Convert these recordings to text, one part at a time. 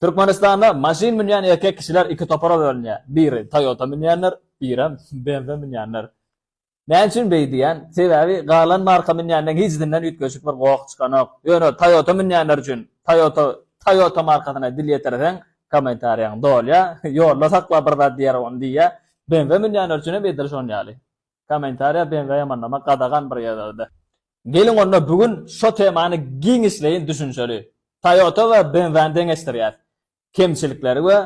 Türkmenistan'da maşin minyan erkek kişiler iki topara bölünüyor. Biri Toyota minyanlar, biri BMW minyanlar. Ne için beydiyen? Sebebi galan marka minyandan hiç dinden ütköşük bir qoğuk çıkanok. Yani Toyota minyanlar için Toyota markasına dil yetirsen komentariyan dolya. Yolla sakla bir da diğer on diye. BMW minyanlar için bedir şon yali. Komentariya BMW'ye manlama qadağan bir yerlerde. Gelin onda bugün şu temanı genişleyin düşünseli. Toyota ve BMW'den dengeştiriyat. Kemçilikleri ve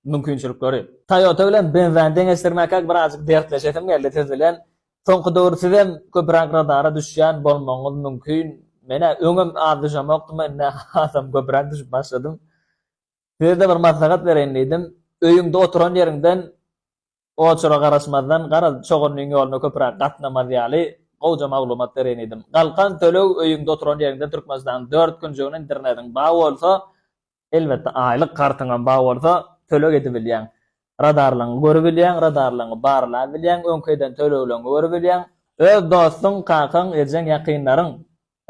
mümkünçilikleri. Toyota bilen BMW'den dengeştirmek birazcık dertleşetim geldi tezelen. Soňky döwürde köprak radara düşýän bolmagy mümkin. Mene öňüm adyjamokdy, men adam köprak düşüp başladym. Sizde bir maslahat bereň diýdim. Öýüňde oturan ýeriňden oçura garaşmadan gara çoğunlyň ýoluna köprak gatnama diýäli goýja maglumat bereň diýdim. Galkan tölew öýüňde oturan ýeriňde Türkmenistan 4 gün jogyna internetiň baý bolsa, elbetde aýlyk kartyňa baý bolsa tölew edip bilýän. Radarlaryny görebilýän, radarlaryny barla bilýän, öňkeden tölewlerini görebilýän, öz dostuň, kakan, ejen ýakynlaryň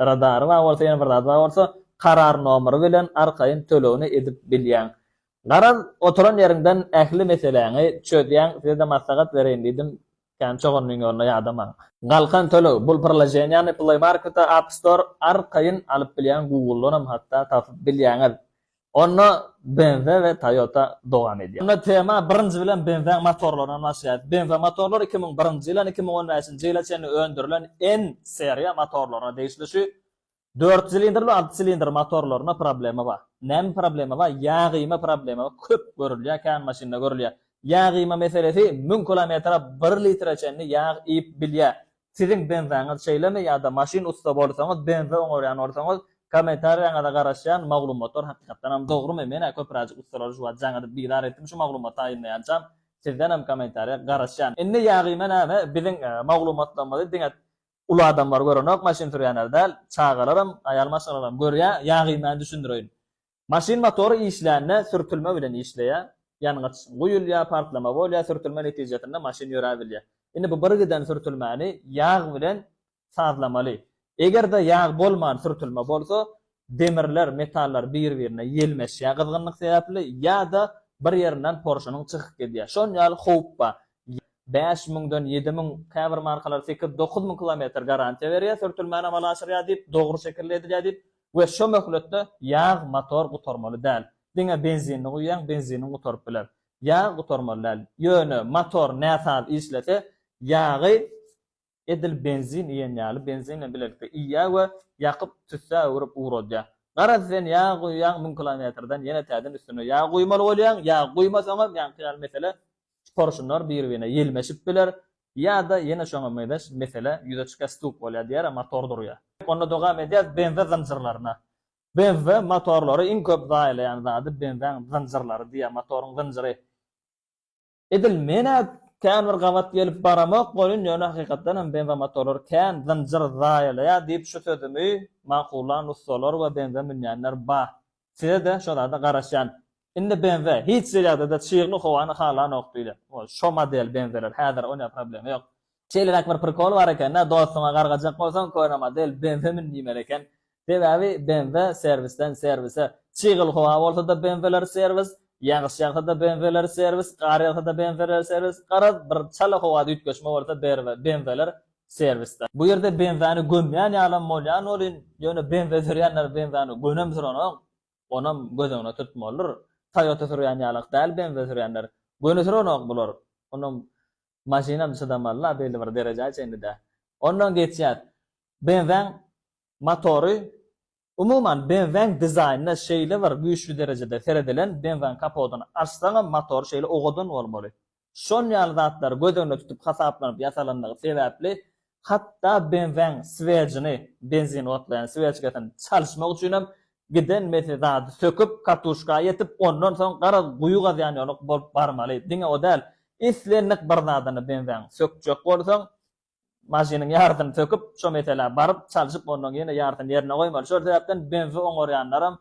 radary we bolsa ýene bir radar bolsa, karar nomery bilen arkaýyn tölewini edip bilýän. Garaz oturan ýeriňden ähli meseleni çödýän, sizde maslahat bereň diýdim. Kan çoğunlyň ýoluna ýadamam. Galkan tölew bul prilajenýany Play Market'da App Store arkaýyn alyp bilýän, Google'dan hatda tapyp bilýäňiz. Onda BMW ve Toyota dowam edýär. Onda tema birinji bilen BMW motorlaryna başlaýar. BMW motorlary 2001-nji ýyl 2015-nji ýyla çenli öndürilen en seriýa motorlaryna değişlişi 4 silinderli 6 silindir motorlaryna problemi bar. Näme problemi bar? Ýagyma problemi köp görülýär, kan maşynda görülýär. Ýagyma meselesi 1000 kilometre 1 litre çenli ýag ip bilýär. Siziň BMW-ňiz şeýlemi ýa-da maşyn usta bolsaňyz, BMW oňorýan bolsaňyz, komentariýaňyzda garaşýan maglumatlar hakykatdan hem dogrymy? Men köpräjik ustalar şu jaňa bilar etdim şu maglumaty aýynlaýanjam. Sizden hem komentariýa garaşýan. Indi ýagyma näme? Biziň maglumatlarymyzy diňe ulu adamlar görenok maşyn sürýänlerde çağalaram, aýal maşynalarym görýär, ýagyma düşündirýin. Maşyn motory işlärine sürtülme bilen işleýär. Ýanyňa goýulýar, partlama bolýar, sürtülme netijesinde maşyn ýöräbilýär. Indi bu bir giden sürtülmäni ýag bilen sazlamaly. Egerde ýag bolman sürtülme bolsa, demirler, metallar bir-birine ýelmeşýär gyzgynlyk sebäpli ýa-da bir ýerinden porşanyň çykyp gidýär. Şon ýaly howp bar. 5000-den 7000 käbir markalar 8-9000 kilometr garantiýa berýär, sürtülmäni amalaşyrýar diýip, dogry şekilde edilýär diýip, we şo möhletde ýag motor gutarmaly däl. Diňe benzinni goýýan, benzinni gutarıp biler. Ýag gutarmaly däl. Ýöne motor näsal işlese, ýagy edil benzin ýenýäli, benzinle birlikde ýa we ýakyp tüssä urup uradýar. Garaz sen ýag goýýan 1000 kilometrden ýene täden üstüne ýag goýmaly bolýan, ýag goýmasaňyz ýa-da mesele porşunlar bir-birine ýelmeşip biler, ýa-da ýene şoňa meýdaş mesele ýüzüçkä stuk bolýar diýär, motor durýar. Onda dogam edýär BMW zanjyrlaryna. BMW motorlary iň köp zaýlaýan zady BMW zanjyrlary diýär, motoryň zanjyry. Edil mene kan bir gavat gelip baramak bolun ýöne hakykatdan hem BMW motorlary kan zanjyr zaýlaýar diýip şu sözümi maqulan ustalar we BMW minýänler bar. Size de şolada garaşýan. Indi BMW hiç seriýada çygyny howany halan okdylar. Şo model BMW'ler häzir ona problemi ýok. Çeýlerak bir prikol bar eken, dostuňa gargajak bolsaň köýne model BMW minýär eken. Sebebi BMW servisden servise çygyl howa bolsa da BMW'ler servis, ýagşýagda da BMW'ler servis, garýagda da BMW'ler servis, garaz bir çala howada ütgeşme bolsa BMW'ler servisde. Bu ýerde BMW'ni gömýän ýalam bolýan bolyn, ýöne BMW sürýänler BMW'ni gönem süranyň, onam gözüňe tutmalyr. Toyota sürýän ýalyk däl, BMW sürýänler göne süranyň bular. Onam maşynam çydamaly, belli bir derejäge çenli-de. Ondan geçýär. BMW motory umuman BMW dizaynına şeýle bir güýçlü derejede seredilen BMW kapotyny açsaň motor şeýle ogadan bolmaly. Şon ýaly zatlar gözüňe tutup hasaplanyp ýasalandygy sebäpli hatda BMW swejini benzin otlayan swejgatan çalyşmak üçin hem giden metodady söküp katuşka ýetip ondan soň gara guýu gazýanyk bolup barmaly. Diňe o däl islenlik bir zadyny BMW sökjek bolsaň maşynyň ýardyny söküp şo metala baryp çalyşyp ondan ýene ýardyny ýerine goýmaly. Şol sebäpden BMW oňorýanlaram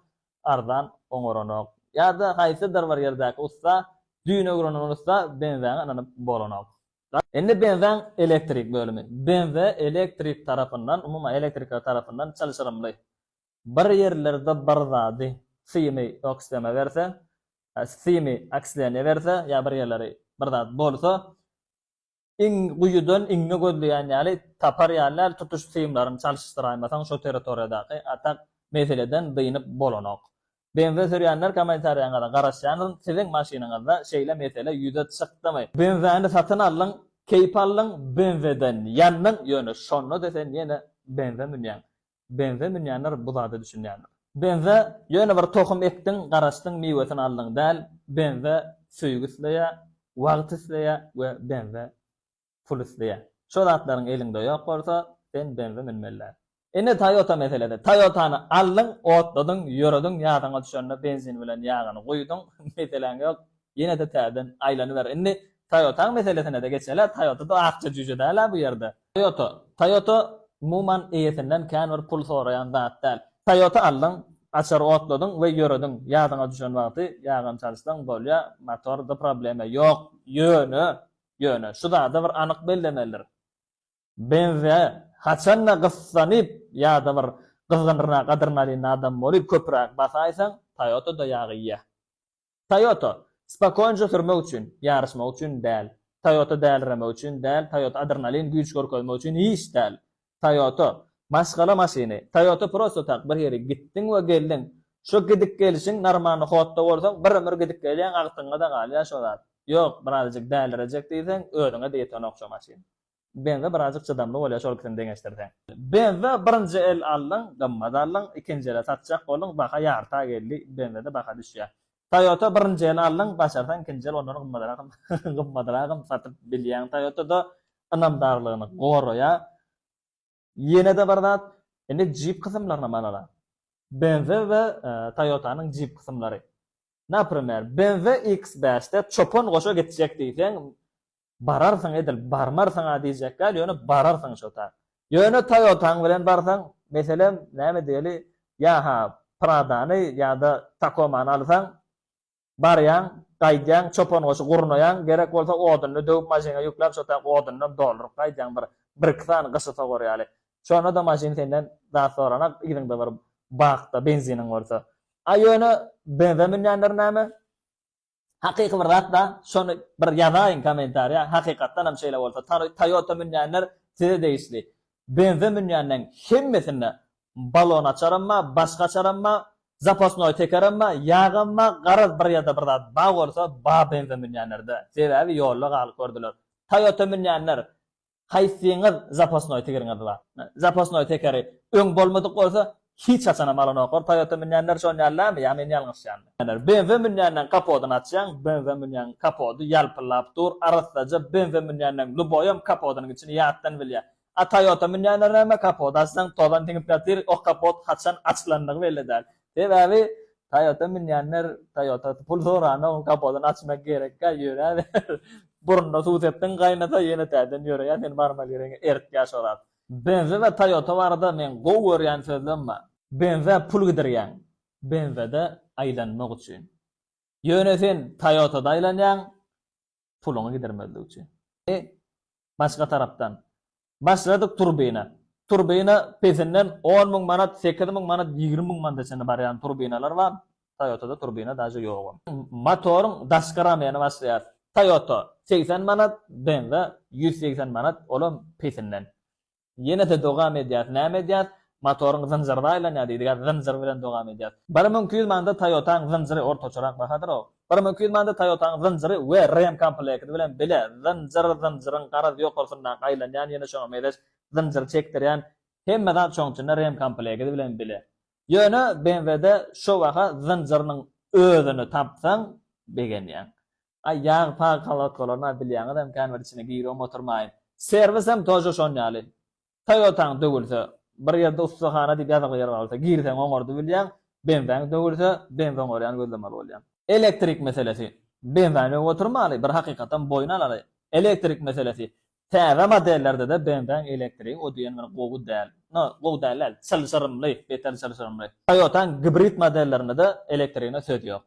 ardan oňoranok. Ýa-da haýsydyr bir ýerdäki usta düýne öwrenen usta BMW-ni ananyp bolanok. Endi BMW elektrik bölümi. BMW elektrik tarapyndan, umuman elektrikler tarapyndan çalyşyrymly. Bir yerlerde bir zady siymi oksiteme verse, sistemi aksleneverse ya bir yerleri bir zat bolsa iň guýudan iňe gözleýän ýaly tapar ýaly tutuş sistemlaryny çalışdyrmasaň şo territoriýadaky atak meseleden dynyp bolanok. BMW sürýänler kommentariýaňa garaşýanyň siziň maşinaňyzda şeýle mesele ýüze çykdymy? BMW'ni satyn alyň, keýp alyň, BMW'den ýanyň ýöne şonu desen ýene BMW münýän. BMW münýänler bu zady düşünýänler. BMW ýöne bir tohum ekdiň, garaşdyň, miwesini aldyň däl, BMW süýgüsleýä, wagt isleýä we BMW pul isleýä. Şo zatlaryň elinde ýok bolsa, sen BMW minmeliler. Ene Toyota meselede. Toyota'ny aldyň, otladyň, ýörediň, ýadyňa düşende benzin bilen ýagyny goýdyň, meselen ýok. Ýene de täden aýlanyber. Indi Toyota meselesine de geçseler, Toyota da akça jüje däl bu ýerde. Toyota umuman eýetinden kän bir pul soraýan zat däl. Toyota aldyň, açar otladyň we ýörediň, ýadyňa düşen wagty ýagyn çalyşdyň bolýa, motorda problema ýok. Ýöne. Şu da bir anyk bellemeler. BMW haçanna gyssanyp ýa-da bir gyzgynryna gadyrnalyň adam bolup köprak basaýsaň, Toyota da ýagyýa. Toyota spakonja sürmek üçin, ýarışmak üçin däl. Toyota dälremek üçin däl, Toyota adrenalin güýç görkezmek üçin hiç däl. Toyota maşgala maşiny. Toyota prosto tak bir ýere gitdiň we geldin. Şo gidip gelişiň narmany hotda bolsaň, bir ömür gidip gelýän agtyňa da galýa şo zat. Ýok, birazjyk dälrejek diýsen, öňe de ýeten okşa maşyn. BMW birazjyk çydamly bolýar şol kisin deňeşdirdi. BMW birinji el aldyň, gammada aldyň, ikinji el satjak boluň, baha ýarta geldi, BMW-de baha düşýär. Toyota birinji el aldyň, başarsan ikinji el ondan gymmadragym satyp bilýän Toyota-da anamdarlygyny goraýa. Ýene de bir zat, indi Jeep kysymlaryna malala. BMW we Toyota'nyň Jeep kysymlary. Näprimär, BMW X5'te çopon goşa geçecek diýsen, bararsaň edil, barmarsaň diýjekler, ýöne bararsaň şota. Ýöne Toyota'ň bilen barsaň, meselem näme diýeli, ýa-ha Prada'ny ýa-da Tacoma'ny alsaň, barýan, gaýdýan, çopon goşa gurnaýan, gerek bolsa oduny döwüp maşyna ýüklep şota oduny dolduryp gaýdýan bir kısan gysy gorýaly. Şonu da maşyn senden daha sorana ýerinde bir bagda benzinin bolsa. Ýöne BMW minýänler näme? Hakyky bir zatda şonu bir ýazaýyn kommentariýa, hakykatdan hem şeýle bolsa, Toyota minýänler size deýişli. BMW minýänden hemmesinde balon açarama, başga açarama, zapasnoy tekerama, ýagama, garaz bir ýerde bir zat ba bolsa, ba BMW minýänlerde. Sebäbi ýolly galyp gördüler. Toyota minýänler haýsyňyz zapasnoy tekeriňizler. Zapasnoy tekeri öň bolmadyk bolsa, hiç açana malana okor. Toyota minýänler şonu ýalamy, ýa men ýalňyşýandy. BMW minýänden kapodyny açýan, BMW minýän kapody ýalpylap dur, arasdaja BMW minýänden luboýam kapodynyň içini ýatdan bilýär. Toyota minýänler näme kapody açsaň, todan tiňip ýatyr, o kapot haçan açylandygy belli däl. Sebäbi Toyota minýänler, Toyota pul sorana o kapodyny açmak gerekkä ýöre. Burunda suwsetdiň gaýnata ýene täden ýöreýär, sen barmal ýerine ertkä sorat. BMW ve Toyota barada men gow görýän sözlemma. BMW pul gidirýän. BMW-de aýlanmak üçin. Ýöne sen Toyota'da aýlanýan, puluny gidirmeli üçin. Başga tarapdan başladyk turbina. Turbina peşinden 10.000 manat, 8.000 manat, 20.000 manat içinde barýan turbinalar bar. Toyota'da turbina daşy ýok. Motoryň daşgaramyny başlaýar. Toyota 80 manat, BMW 180 manat olam peşinden. Ýene de dogam edýär. Näme edýär? Motoryň zynjyrda aýlanýar diýdiler, zynjyr bilen dogam edýär. 1200 manada Toyota'ň zynjyry ortaçarak bahadyr o. 1200 manada Toyota'ň zynjyry we RAM komplekti bilen bile zynjyryň garaz ýok bolsundan aýlanýan ýene şoňa meles zynjyr çekdirýän hemmedan çoňçuna RAM komplekti bilen bile. Ýöne BMW'de şo waga zynjyrynyň özüni tapsaň begenýän. Ýag pakalatkalaryna bilýäňem kan bir içine giýip oturmaýyn. Servis hem tojo şonýaly. Toyota'ň dögülse, bir ýerde ustahana diýip ýazak ýer bolsa, girsen oňordy bilýän, BMW dögülse, BMW oňorýan gözlemeli bolýan. Elektrik meselesi. BMW oturmaly, bir hakykatan boyun alaly. Elektrik meselesi. Täze modellerde de BMW elektriği o diýen bir gowy däl. Gowy däl, çalşyrymly, beter çalşyrymly. Toyota'ň hibrid modellerinde de elektriğine söz ýok.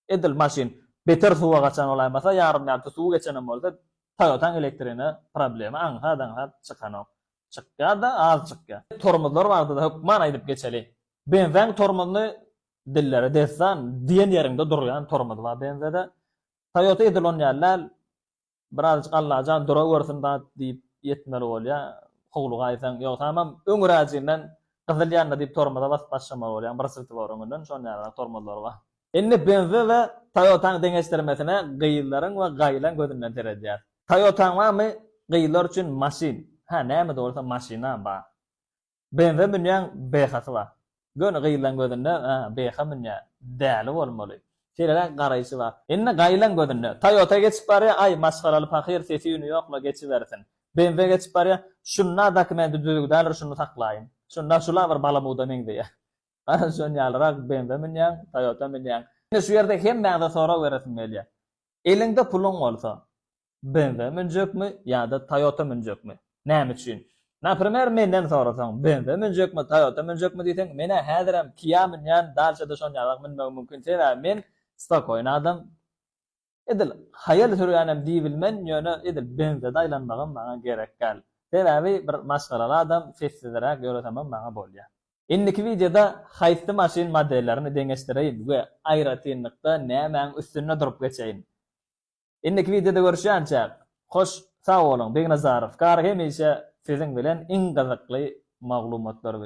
Edil maşyn beter suwa gaçan olamasa, ýarym ýarty suw geçenen bolsa, Toyota'ň elektriğine problemi aňhadan çykanok. Çykka da az çykka. Tormozlar bardy da hukman aýdyp geçeli. BMW tormozyny dillere dessan diyen yerinde durýan tormady bar BMW'de. Toyota edilon ýerler biraz gallajan dura görsin da diýip yetmeli bolýar. Howlu gaýsan ýok tamam öňüräjinden gyzyl ýanna diýip tormada bas başlamaly bolýar. Bir sırtı bar öňünden şol ýerler tormadylar bar. Indi BMW we Toyota'nın deňeşdirmesine gyýyllaryň we gaýlan gözünden teredýär. Toyota'ň wamy gyýyllar üçin maşin. Ha näme de bolsa maşina bar. BMW bilen BH'si bar. Göni gyýylan gözünde BH bilen däli bolmaly. Şeýle garaýşy bar. Indi gaýlan gözünde Toyota geçip barýar, ay masgaraly pahyr sesi ýüni ýokla geçip bersin. BMW geçip barýar, şunna dokumenti düzgüdäler şunu saklaýyn. Şunda şular bir balamuda meňdiýär. Ana şon ýalyrak BMW bilen Toyota bilen. Indi şu ýerde hemmäňde sora beresin gelýär. Elinde pulun bolsa BMW minjekmi ýa-da Toyota minjekmi? Näme üçin? Näprimер menden sorasaň BMW minjekmi Toyota minjekmi diýseň, mene häzirem Kia bilen dalşa da şon ýalyk minmek mümkin. Sebäbi men stokoyn adam. Edil hayal sürýänem diýbilmen ýöne edil BMW daýlanmagam maňa gerek gal. Sebäbi bir maşgalaly adam sessizdirek ýöresemem maňa bolýar. Indiki videoda haýsy maşin modellerini deňeşdireyim we aýratynlykda nämeň üstüne durup geçeýin. Indiki videoda görüşýänçä hoş sag bolun Begnazarov. Gar hemişe siziň bilen iň gyzykly maglumatlar